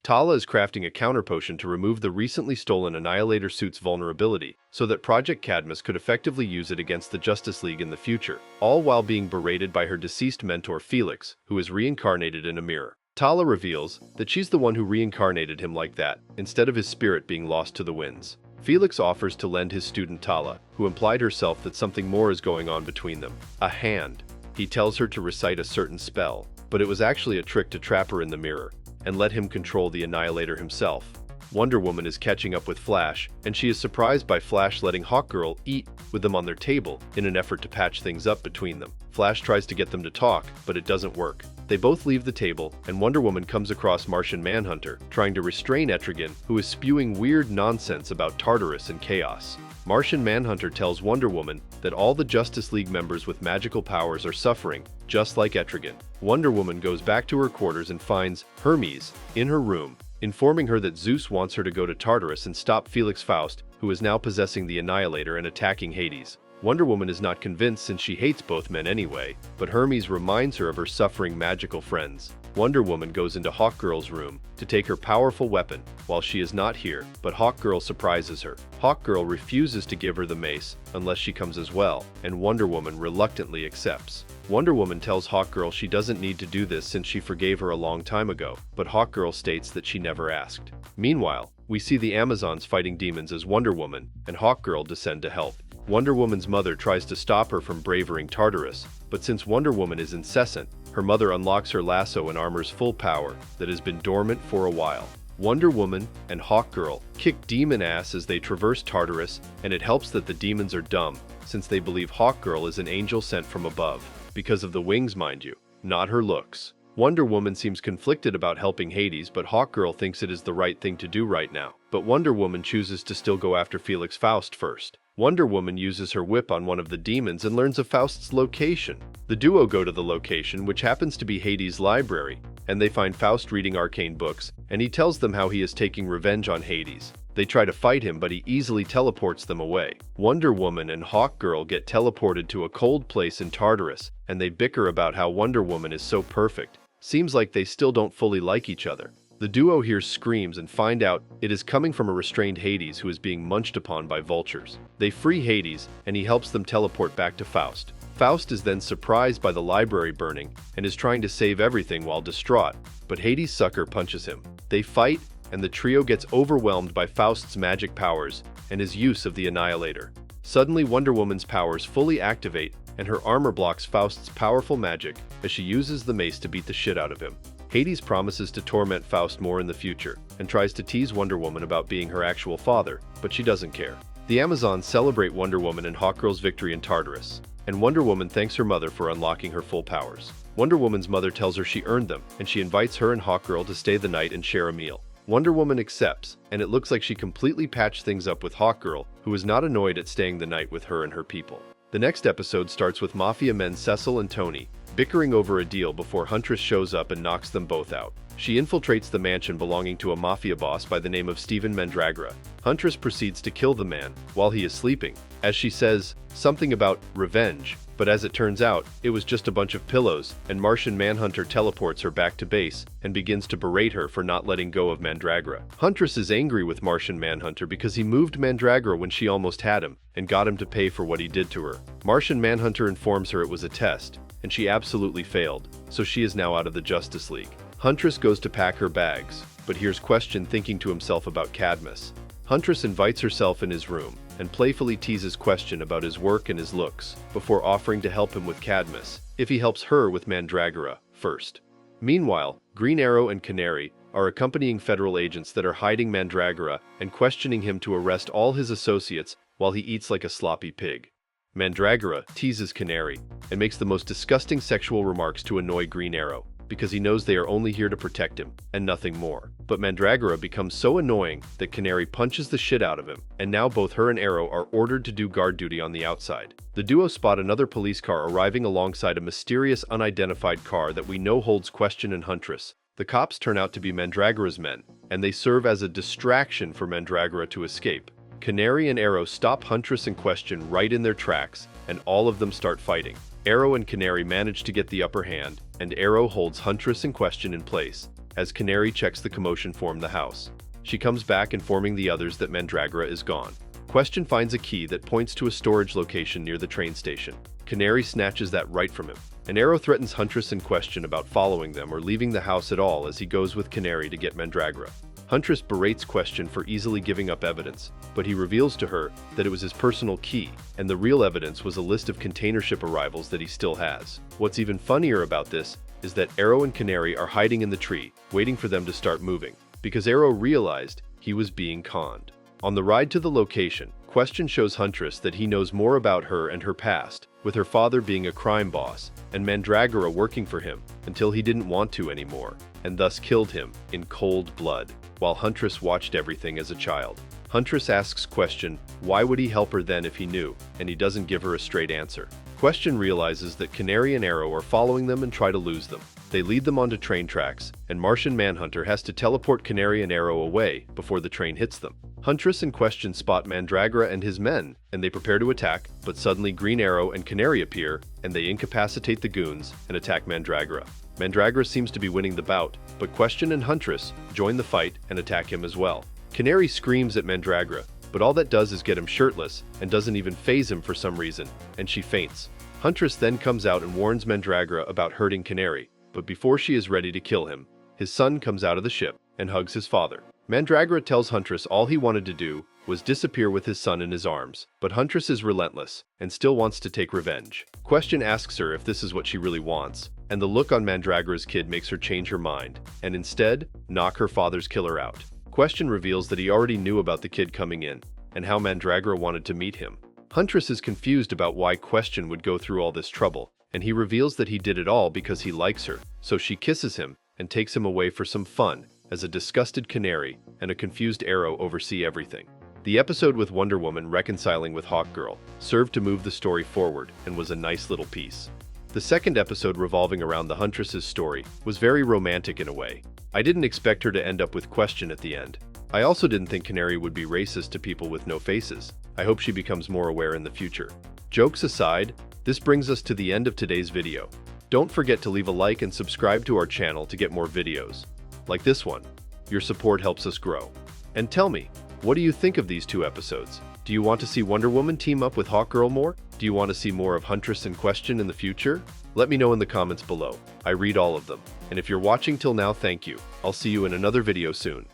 Tala is crafting a counter potion to remove the recently stolen Annihilator suit's vulnerability, so that Project Cadmus could effectively use it against the Justice League in the future, all while being berated by her deceased mentor Felix, who is reincarnated in a mirror. Tala reveals that she's the one who reincarnated him like that, instead of his spirit being lost to the winds. Felix offers to lend his student Tala, who implied herself that something more is going on between them. A hand. He tells her to recite a certain spell, but it was actually a trick to trap her in the mirror and let him control the Annihilator himself. Wonderwoman is catching up with Flash, and she is surprised by Flash letting Hawkgirl eat with them on their table in an effort to patch things up between them. Flash tries to get them to talk, but it doesn't work. They both leave the table, and Wonder Woman comes across Martian Manhunter, trying to restrain Etrigan, who is spewing weird nonsense about Tartarus and chaos. Martian Manhunter tells Wonder Woman that all the Justice League members with magical powers are suffering, just like Etrigan. Wonder Woman goes back to her quarters and finds Hermes in her room, informing her that Zeus wants her to go to Tartarus and stop Felix Faust, who is now possessing the Annihilator and attacking Hades. Wonder Woman is not convinced since she hates both men anyway, but Hermes reminds her of her suffering magical friends. Wonder Woman goes into Hawkgirl's room to take her powerful weapon while she is not here, but Hawkgirl surprises her. Hawkgirl refuses to give her the mace unless she comes as well, and Wonder Woman reluctantly accepts. Wonder Woman tells Hawkgirl she doesn't need to do this since she forgave her a long time ago, but Hawkgirl states that she never asked. Meanwhile, we see the Amazons fighting demons as Wonder Woman and Hawkgirl descend to help. Wonder Woman's mother tries to stop her from braving Tartarus, but since Wonder Woman is incessant, her mother unlocks her lasso and armor's full power that has been dormant for a while. Wonder Woman and Hawkgirl kick demon ass as they traverse Tartarus, and it helps that the demons are dumb, since they believe Hawkgirl is an angel sent from above, because of the wings, mind you, not her looks. Wonder Woman seems conflicted about helping Hades, but Hawkgirl thinks it is the right thing to do right now. But Wonder Woman chooses to still go after Felix Faust first. Wonder Woman uses her whip on one of the demons and learns of Faust's location. The duo go to the location, which happens to be Hades' library, and they find Faust reading arcane books, and he tells them how he is taking revenge on Hades. They try to fight him, but he easily teleports them away. Wonder Woman and Hawkgirl get teleported to a cold place in Tartarus, and they bicker about how Wonder Woman is so perfect. Seems like they still don't fully like each other. The duo hears screams and find out it is coming from a restrained Hades who is being munched upon by vultures. They free Hades, and he helps them teleport back to Faust. Faust is then surprised by the library burning and is trying to save everything while distraught, but Hades' sucker punches him. They fight, and the trio gets overwhelmed by Faust's magic powers and his use of the Annihilator. Suddenly, Wonder Woman's powers fully activate, and her armor blocks Faust's powerful magic as she uses the mace to beat the shit out of him. Hades promises to torment Faust more in the future, and tries to tease Wonder Woman about being her actual father, but she doesn't care. The Amazons celebrate Wonder Woman and Hawkgirl's victory in Tartarus, and Wonder Woman thanks her mother for unlocking her full powers. Wonder Woman's mother tells her she earned them, and she invites her and Hawkgirl to stay the night and share a meal. Wonder Woman accepts, and it looks like she completely patched things up with Hawkgirl, who is not annoyed at staying the night with her and her people. The next episode starts with Mafia men Cecil and Tony bickering over a deal before Huntress shows up and knocks them both out. She infiltrates the mansion belonging to a mafia boss by the name of Stephen Mandragora. Huntress proceeds to kill the man while he is sleeping, as she says something about revenge, but as it turns out, it was just a bunch of pillows, and Martian Manhunter teleports her back to base and begins to berate her for not letting go of Mandragora. Huntress is angry with Martian Manhunter because he moved Mandragora when she almost had him and got him to pay for what he did to her. Martian Manhunter informs her it was a test, and she absolutely failed, so she is now out of the Justice League. Huntress goes to pack her bags, but hears Question thinking to himself about Cadmus. Huntress invites herself in his room and playfully teases Question about his work and his looks, before offering to help him with Cadmus if he helps her with Mandragora first. Meanwhile, Green Arrow and Canary are accompanying federal agents that are hiding Mandragora and questioning him to arrest all his associates while he eats like a sloppy pig. Mandragora teases Canary and makes the most disgusting sexual remarks to annoy Green Arrow, because he knows they are only here to protect him and nothing more. But Mandragora becomes so annoying that Canary punches the shit out of him, and now both her and Arrow are ordered to do guard duty on the outside. The duo spot another police car arriving alongside a mysterious unidentified car that we know holds Question and Huntress. The cops turn out to be Mandragora's men, and they serve as a distraction for Mandragora to escape. Canary and Arrow stop Huntress and Question right in their tracks, and all of them start fighting. Arrow and Canary manage to get the upper hand, and Arrow holds Huntress and Question in place. as Canary checks the commotion form the house. She comes back informing the others that Mandragora is gone. Question finds a key that points to a storage location near the train station. Canary snatches that right from him. And Arrow threatens Huntress and Question about following them or leaving the house at all as he goes with Canary to get Mandragora. Huntress berates Question for easily giving up evidence, but he reveals to her that it was his personal key, and the real evidence was a list of container ship arrivals that he still has. What's even funnier about this is that Arrow and Canary are hiding in the tree, waiting for them to start moving, because Arrow realized he was being conned. On the ride to the location, Question shows Huntress that he knows more about her and her past, with her father being a crime boss, and Mandragora working for him until he didn't want to anymore, and thus killed him in cold blood, while Huntress watched everything as a child. Huntress asks Question why would he help her then if he knew, and he doesn't give her a straight answer. Question realizes that Canary and Arrow are following them and try to lose them. They lead them onto train tracks, and Martian Manhunter has to teleport Canary and Arrow away before the train hits them. Huntress and Question spot Mandragora and his men, and they prepare to attack, but suddenly Green Arrow and Canary appear, and they incapacitate the goons and attack Mandragora. Mandragora seems to be winning the bout, but Question and Huntress join the fight and attack him as well. Canary screams at Mandragora, but all that does is get him shirtless and doesn't even faze him for some reason, and she faints. Huntress then comes out and warns Mandragora about hurting Canary, but before she is ready to kill him, his son comes out of the ship and hugs his father. Mandragora tells Huntress all he wanted to do was disappear with his son in his arms, but Huntress is relentless and still wants to take revenge. Question asks her if this is what she really wants, and the look on Mandragora's kid makes her change her mind, and instead, knock her father's killer out. Question reveals that he already knew about the kid coming in, and how Mandragora wanted to meet him. Huntress is confused about why Question would go through all this trouble, and he reveals that he did it all because he likes her, so she kisses him and takes him away for some fun, as a disgusted Canary and a confused Arrow oversee everything. The episode with Wonderwoman reconciling with Hawkgirl served to move the story forward and was a nice little piece. The second episode revolving around the Huntress's story was very romantic in a way. I didn't expect her to end up with Question at the end. I also didn't think Canary would be racist to people with no faces. I hope she becomes more aware in the future. Jokes aside, this brings us to the end of today's video. Don't forget to leave a like and subscribe to our channel to get more videos like this one. Your support helps us grow. And tell me, what do you think of these two episodes? Do you want to see Wonder Woman team up with Hawkgirl more? Do you want to see more of Huntress and Question in the future? Let me know in the comments below. I read all of them. And if you're watching till now, thank you. I'll see you in another video soon.